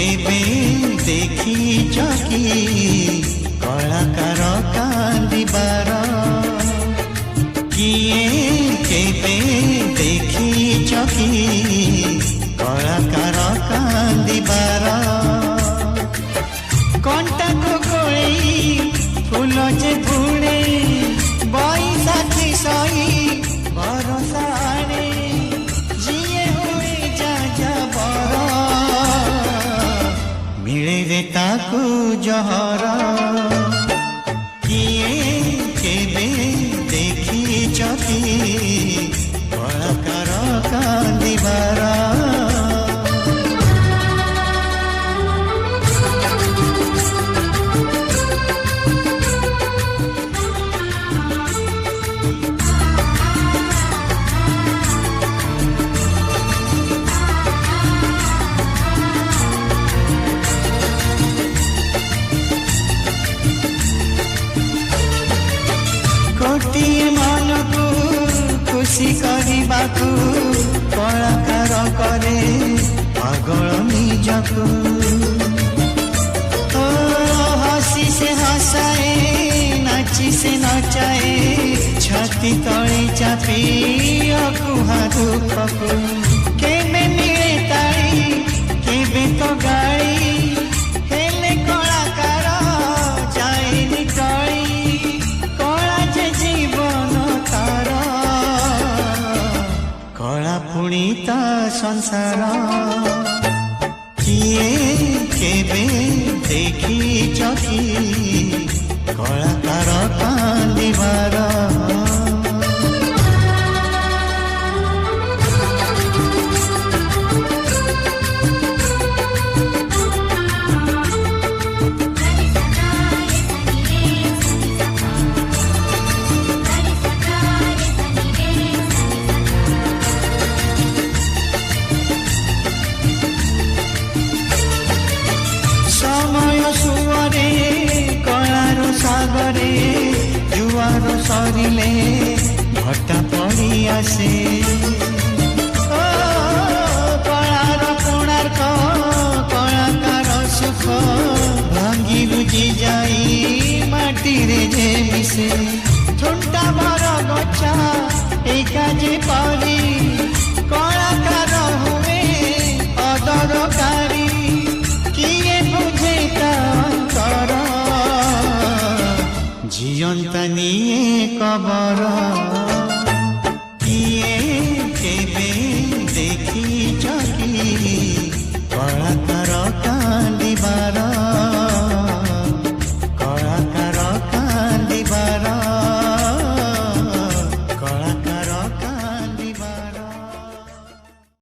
केबे देखी चकी कलाकार कांदिबार किए केबे देखी चकी कलाकार कांदिबार कंटा को गोई फूल जे फुणे बैसाखी सई भरोसा आने जिए हुए जा जा बर मिले रे ताकू जहर किए केबे देखी चकी कलाकार कांदिबार गोटिए मन को खुशी करबाकू कलाकार करे पागल निजकू हसी से हसाए नाची से नचाए छाती तले चापी अकुहा दुखकू केबे मिले ताई केबे तो गाड़ी हेले कलाकार जाएनी टली कला पुणीता संसार किए केबे देखी चकी कलाकार कांदिबार सुअरे कलार सागरे जुआर सरिले भट्टा पड़ी आसे कलार कोणार्क कलाकार सुख भांगी रुजी जाई माटी रे जे मिसे थुंटा भर गछा एका जे परी कलाकार हुए अदरकारी किए बुझे अंतर जीवंता निये कबर।